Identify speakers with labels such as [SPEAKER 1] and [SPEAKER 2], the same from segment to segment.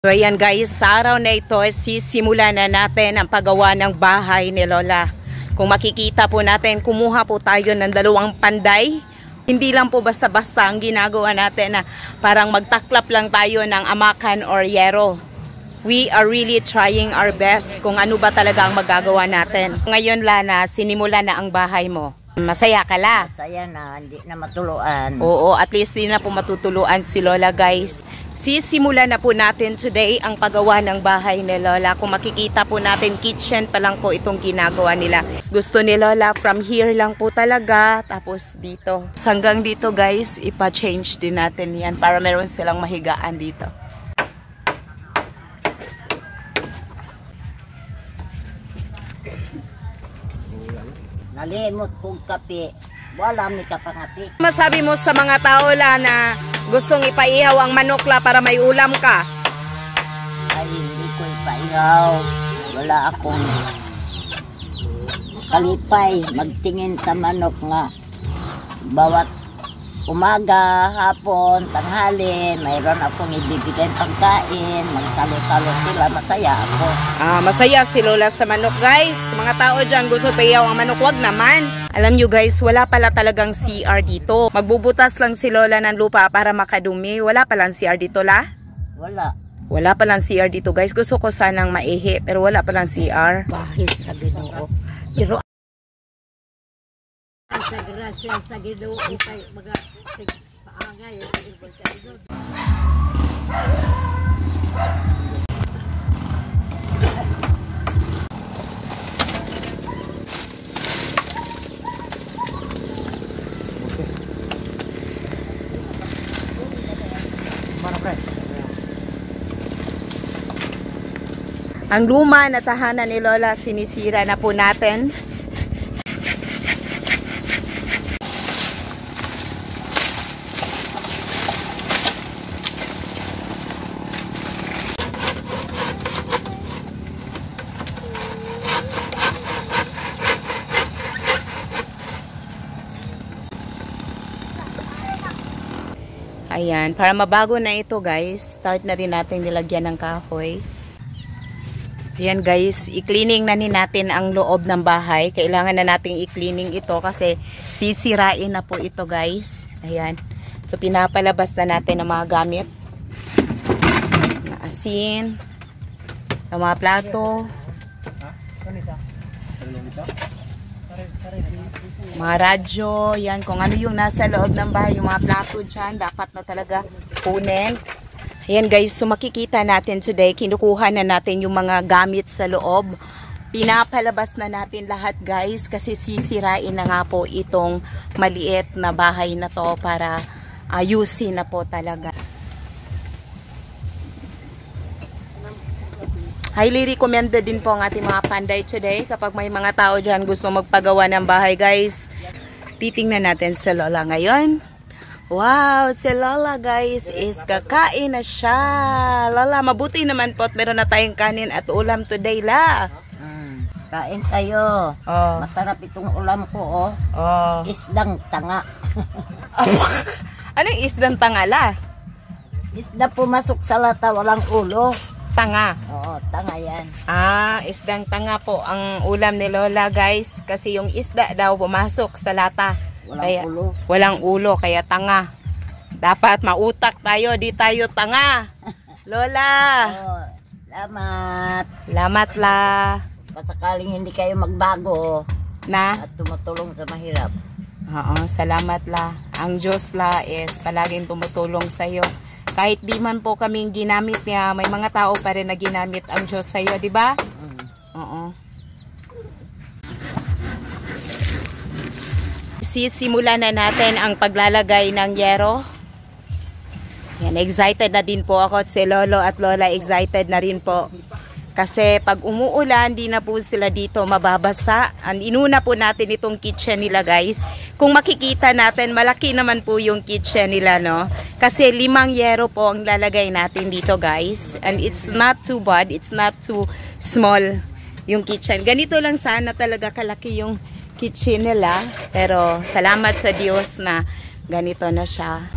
[SPEAKER 1] So ayan guys, sa araw na ito, sisimulan na natin ang paggawa ng bahay ni Lola. Kung makikita po natin, kumuha po tayo ng 2 panday. Hindi lang po basta-basta ang ginagawa natin na parang magtaklap lang tayo ng amakan or yero. We are really trying our best kung ano ba talaga ang magagawa natin. Ngayon Lana, sinimula na ang bahay mo. Masaya ka la?
[SPEAKER 2] Masaya na, hindi na matuluan.
[SPEAKER 1] Oo, at least hindi na po matutuluan si Lola guys. Sisimulan na po natin today ang paggawa ng bahay ni Lola. Kung makikita po natin, kitchen pa lang po itong ginagawa nila. Gusto ni Lola from here lang po talaga. Tapos dito. Hanggang dito guys, ipa-change din natin yan para meron silang mahigaan dito.
[SPEAKER 2] Nalimot kong kape. Wala mi kapangati.
[SPEAKER 1] Masabi mo sa mga tao la na gustong ipaihaw ang manok la para may ulam ka?
[SPEAKER 2] Ay, hindi ko ipaihaw. Wala akong kalipay. Magtingin sa manok nga. Bawat umaga, hapon, tanghali, mayroon akong ibibigay pagkain. Magsalo-salo sila. Masaya ako.
[SPEAKER 1] Masaya si Lola sa manok guys. Mga tao dyan gusto paihaw ang manok, wag naman. Alam nyo guys, wala pala talagang CR dito. Magbubutas lang si Lola ng lupa para makadumi. Wala palang CR dito la?
[SPEAKER 2] Wala.
[SPEAKER 1] Wala palang CR dito guys. Gusto ko sanang maihi pero wala palang CR.
[SPEAKER 2] Bahit sa Ginoo. Pero sa grasya sa Ginoo kay mga paangay ang luma na tahanan ni Lola sinisira na po natin. Ayan, para mabago na ito guys, start na rin natin nilagyan ng kahoy. Ayan guys, i-cleaning na natin ang loob ng bahay. Kailangan na nating i-cleaning ito kasi sisirain na po ito guys. Ayan, so pinapalabas na natin ang mga gamit. Na asin, ang mga plato, mga radyo, yan, kung ano yung nasa loob ng bahay, yung mga plato dyan, dapat na talaga kunin. Ayan guys, so makikita natin today, kinukuha na natin yung mga gamit sa loob. Pinapalabas na natin lahat guys, kasi sisirain na nga po itong maliit na bahay na to para ayusin na po talaga. Highly recommended din po ang ating mga panday today. Kapag may mga tao dyan gusto magpagawa ng bahay guys, titingnan natin si Lola ngayon. Wow, si Lola guys is kakain na siya. Lola, mabuti naman po at meron na tayong kanin at ulam today la. Kain tayo.
[SPEAKER 1] Oh.
[SPEAKER 2] Masarap itong ulam ko oh. Isdang tanga.
[SPEAKER 1] Anong isdang tanga la?
[SPEAKER 2] Isda pumasok sa lata, walang ulo.
[SPEAKER 1] Tanga.
[SPEAKER 2] Oo, tanga yan.
[SPEAKER 1] Isdang tanga po ang ulam ni Lola guys. Kasi yung isda daw pumasok sa lata. Walang ulo, kaya tanga. Dapat mautak tayo, di tayo tanga. Lola.
[SPEAKER 2] Oh, salamat.
[SPEAKER 1] Salamat la.
[SPEAKER 2] Pasakaling hindi kayo magbago
[SPEAKER 1] Na?
[SPEAKER 2] at tumutulong sa mahirap.
[SPEAKER 1] Oo, salamat la. Ang Diyos la is palaging tumutulong sa'yo. Kahit di man po kaming ginamit niya, may mga tao pa rin na ginamit ang Diyos sa'yo, di ba? Oo. Sisimulan na natin ang paglalagay ng yero. Yan, excited na din po ako at si Lolo at Lola excited na rin po. Kasi pag umuulan, di na po sila dito mababasa. Inuna po natin itong kitchen nila guys. Kung makikita natin, malaki naman po yung kitchen nila, no? Kasi 5 yero po ang lalagay natin dito guys. And it's not too bad, it's not too small yung kitchen. Ganito lang sana talaga kalaki yung kitchen nila. Pero salamat sa Diyos na ganito na siya.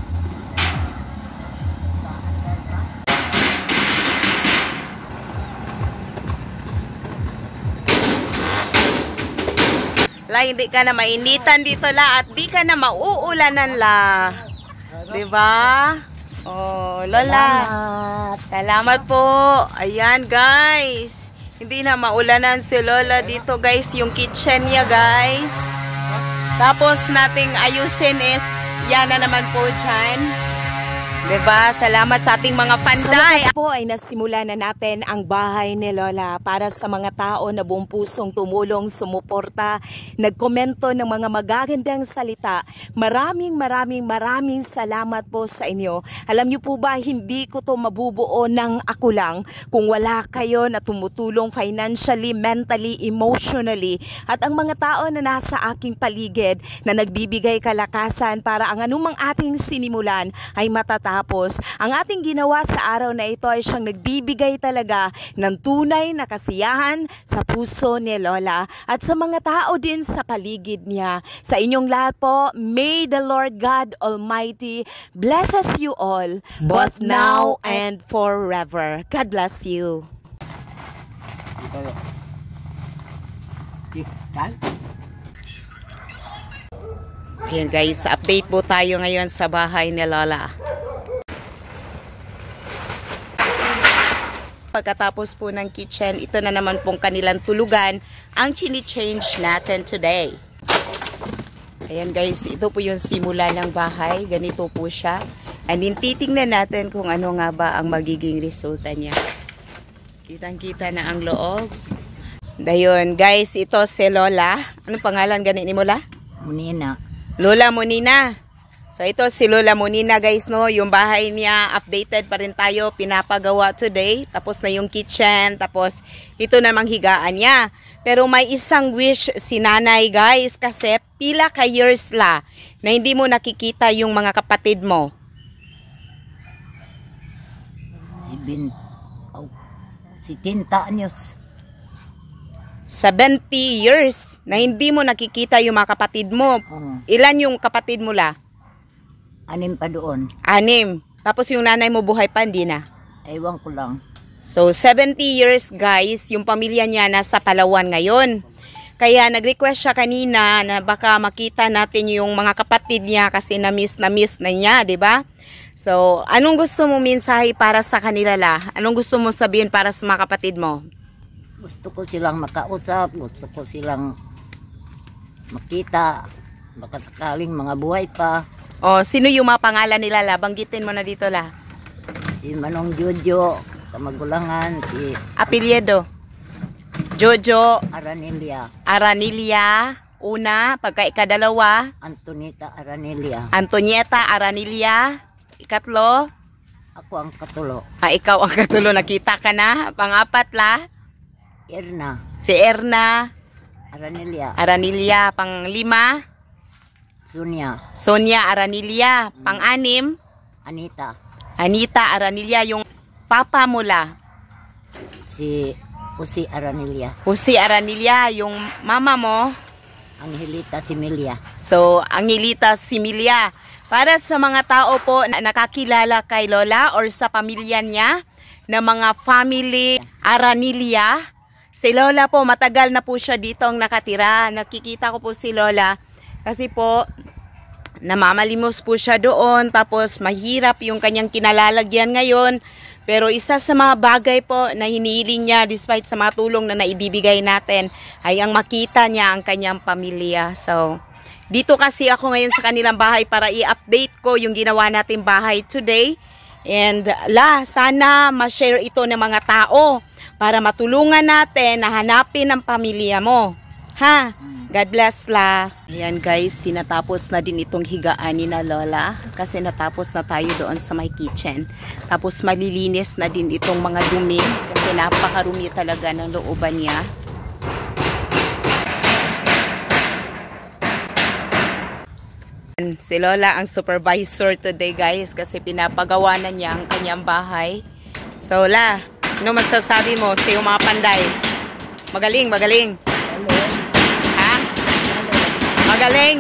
[SPEAKER 1] La, hindi ka na mainitan dito la at di ka na mauulanan la. Diba? Oh, Lola. Salamat po. Ayan, guys. Hindi na maulanan si Lola dito, guys. Yung kitchen niya, guys. Tapos nating ayusin is, yan na naman po dyan. Diba? Salamat sa ating mga panday.
[SPEAKER 2] Sa po ay nasimula na natin ang bahay ni Lola para sa mga tao na buong pusong tumulong, sumuporta, nagkomento ng mga magagandang salita. Maraming salamat po sa inyo. Alam niyo po ba, hindi ko to mabubuo ng ako lang kung wala kayo na tumutulong financially, mentally, emotionally. At ang mga tao na nasa aking paligid na nagbibigay kalakasan para ang anumang ating sinimulan ay matatapos. Ang ating ginawa sa araw na ito ay siyang nagbibigay talaga ng tunay na kasiyahan sa puso ni Lola at sa mga tao din sa paligid niya. Sa inyong lahat po, may the Lord God Almighty blesses you all, both now and forever. God bless you.
[SPEAKER 1] Ayan guys, update po tayo ngayon sa bahay ni Lola. Pagkatapos po ng kitchen, ito na naman pong kanilang tulugan ang chini-change natin today. Ayan guys, ito po yung simula ng bahay. Ganito po siya. And then titingnan natin kung ano nga ba ang magiging resulta niya. Kitang-kita na ang loob. Dayon guys, ito si Lola. Anong pangalan ganit ni Lola?
[SPEAKER 3] Munina.
[SPEAKER 1] Lola Munina. So ito si Lola Munina guys, no, yung bahay niya updated pa rin tayo, pinapagawa today. Tapos na yung kitchen, tapos ito namang higaan niya. Pero may isang wish si nanay guys, kasi pila ka years la na hindi mo nakikita yung mga kapatid mo.
[SPEAKER 3] Si 70 anyos.
[SPEAKER 1] 70 years na hindi mo nakikita yung mga kapatid mo. Ilan yung kapatid mo la?
[SPEAKER 3] 6 pa doon.
[SPEAKER 1] 6. Tapos yung nanay mo buhay pa, hindi na.
[SPEAKER 3] Ewan ko lang.
[SPEAKER 1] So, 70 years guys, yung pamilya niya nasa Palawan ngayon. Kaya nag-request siya kanina na baka makita natin yung mga kapatid niya kasi na-miss na niya, di ba? So, anong gusto mo mensahe para sa kanila la? Anong gusto mo sabihin para sa mga kapatid mo?
[SPEAKER 3] Gusto ko silang makausap, gusto ko silang makita, baka sakaling mga buhay pa.
[SPEAKER 1] O, sino yung mga pangalan nila la? Banggitin mo na dito la.
[SPEAKER 3] Si Manong Jojo, Kamagulangan, si
[SPEAKER 1] Apelyido. Jojo
[SPEAKER 3] Aranilia.
[SPEAKER 1] Aranilia, una, pagka ikadalawa,
[SPEAKER 3] Antonita Aranilia.
[SPEAKER 1] Antonieta Aranilia, ikatlo,
[SPEAKER 3] Ako ang katulo.
[SPEAKER 1] ikaw ang katulo, nakita ka na. Pangapat la,
[SPEAKER 3] Erna
[SPEAKER 1] si Erna
[SPEAKER 3] Aranilia.
[SPEAKER 1] Aranilia, panglima, Sonia Aranilia, pang-anim,
[SPEAKER 3] Anita.
[SPEAKER 1] Anita Aranilia, yung papa mo la,
[SPEAKER 3] Si Usi Aranilia.
[SPEAKER 1] Jose Aranilia, yung mama mo,
[SPEAKER 3] Angelita Similia.
[SPEAKER 1] so Angelita Similia. Para sa mga tao po na nakakilala kay Lola or sa pamilya niya na mga family Aranilia, si Lola po matagal na po siya dito ang nakatira. Nakikita ko po si Lola kasi po namamalimos po siya doon, tapos mahirap yung kanyang kinalalagyan ngayon. Pero isa sa mga bagay po na hinihiling niya despite sa mga tulong na naibibigay natin ay ang makita niya ang kanyang pamilya. So, dito kasi ako ngayon sa kanilang bahay para i-update ko yung ginawa natin bahay today. And sana ma-share ito ng mga tao para matulungan natin na hanapin ang pamilya mo. Ha? God bless la. Ayan guys, tinatapos na din itong higaan ni na Lola kasi natapos na tayo doon sa my kitchen. Tapos malilinis na din itong mga dumi kasi napakarumi talaga ng looban niya. Si Lola ang supervisor today guys kasi pinapagawa na niya ang kanyang bahay. So La, ano masasabi mo sa iyong mga panday? Magaling, magaling. Ha? Magaling.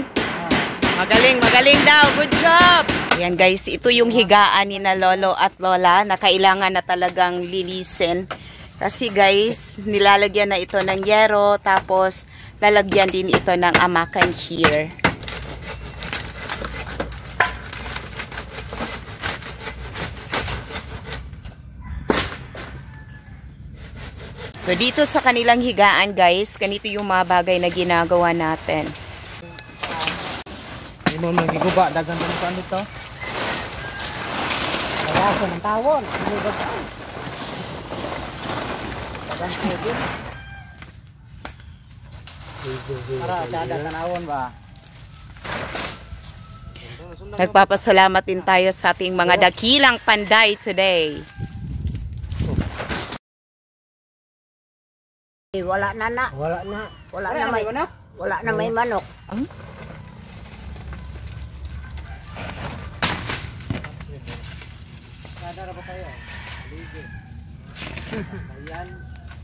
[SPEAKER 1] Magaling, magaling daw. Good job. Ayan guys, ito yung higaan ni na Lolo at Lola na kailangan na talagang linisin.
[SPEAKER 2] Kasi guys, nilalagyan na ito ng yero, tapos lalagyan din ito ng amakan here. So dito sa kanilang higaan guys, ganito yung mga bagay na ginagawa natin.
[SPEAKER 4] Hindi mo magiguba, dagan mo saan dito.
[SPEAKER 3] Kaya ako ng tawon. Dagan ko din. Para sa tanawon ba?
[SPEAKER 2] Nagpapasalamat din tayo sa ating mga dakilang panday today.
[SPEAKER 3] Wala na na.
[SPEAKER 4] Wala na.
[SPEAKER 3] Wala na may manok. Wala na may manok.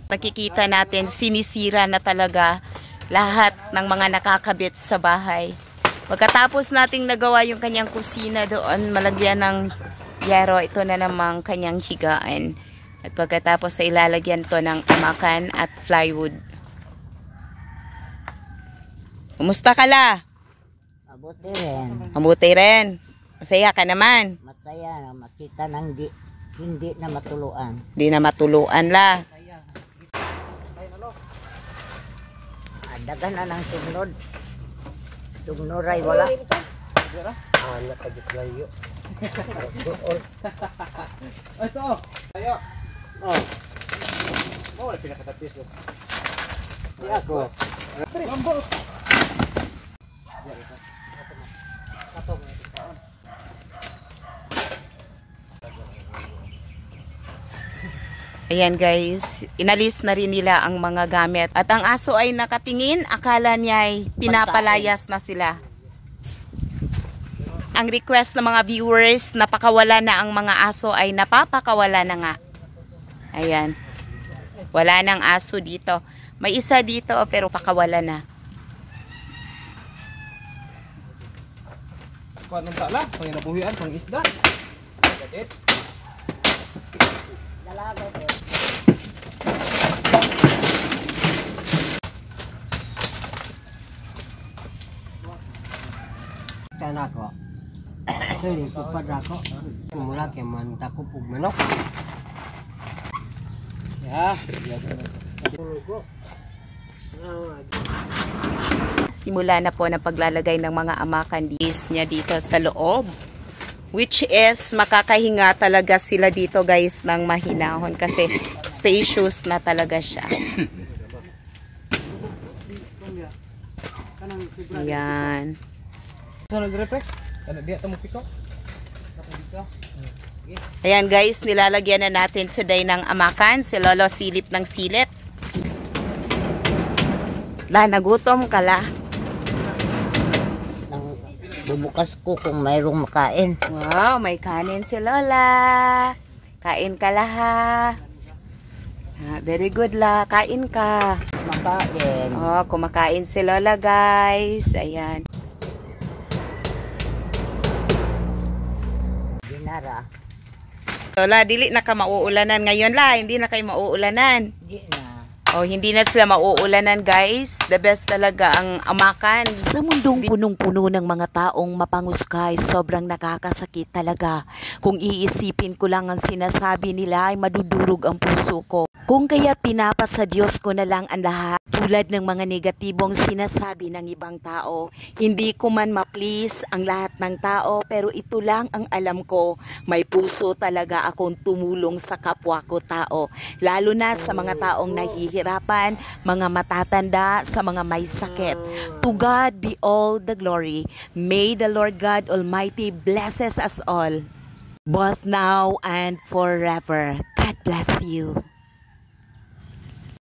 [SPEAKER 2] Nakikita natin, sinisira na talaga lahat ng mga nakakabit sa bahay. Pagkatapos nating nagawa yung kanyang kusina doon, malagyan ng yero, ito na namang kanyang higaan. At pagkatapos ay ilalagyan to ng amakan at plywood. Kumusta ka la?
[SPEAKER 3] Mabuti rin.
[SPEAKER 2] Mabuti rin. Masaya ka naman.
[SPEAKER 3] Masaya na makita ng hindi na matuluan.
[SPEAKER 2] Di na matuluan la.
[SPEAKER 3] Dagan na ng sugnod. Sugnuray wala.
[SPEAKER 4] Nakagitlayo. Ito. Ayo. Oh. Wala pinakatapis. Di ako.
[SPEAKER 2] Ayan guys, inalis na rin nila ang mga gamit. At ang aso ay nakatingin, akala niya ay pinapalayas na sila. Ang request ng mga viewers, napakawala na ang mga aso ay napapakawala na nga. Ayan. Wala nang aso dito. May isa dito pero pakawala na.
[SPEAKER 4] Kuan ng tala, pang nabuhian, pang isda. Gadit.
[SPEAKER 3] Dalaga ko.
[SPEAKER 4] Sana ko. Hindi ko pa ko. Mula kay man takop og manok. Ya,
[SPEAKER 2] Simula na po ng paglalagay ng mga amakan niya dito sa loob. Which is, makakahinga talaga sila dito guys ng mahinahon kasi spacious na talaga siya. Ayan.
[SPEAKER 4] so nag-reflect. Kana diya ta mo piko.
[SPEAKER 2] Ayan guys, nilalagyan na natin today ng amakan. Si Lolo silip ng silip. La, nagutom ka la.
[SPEAKER 3] Bubukas ko kung mayroong makain.
[SPEAKER 2] Wow, may kanin si Lola. Kain ka la ha. Very good la, kain ka.
[SPEAKER 3] Makain.
[SPEAKER 2] Oh, kumakain si Lola guys. Ayan.
[SPEAKER 3] Dinara.
[SPEAKER 2] Lola, dili na ka mauulanan ngayon la. Hindi na kayo mauulanan.
[SPEAKER 3] Di na.
[SPEAKER 2] Oh, hindi na sila mauulanan guys. The best talaga ang amakan.
[SPEAKER 1] Sa mundong punong-puno ng mga taong mapanguskay, sobrang nakakasakit talaga. Kung iisipin ko lang ang sinasabi nila ay madudurog ang puso ko. Kung kaya pinapasa Diyos ko na lang ang lahat, tulad ng mga negatibong sinasabi ng ibang tao. Hindi ko man ma-please ang lahat ng tao, pero ito lang ang alam ko. May puso talaga akong tumulong sa kapwa ko tao. Lalo na sa mga taong nahihirapan, mga matatanda, sa mga may sakit. To God be all the glory. May the Lord God Almighty blesses us all, both now and forever. God bless you.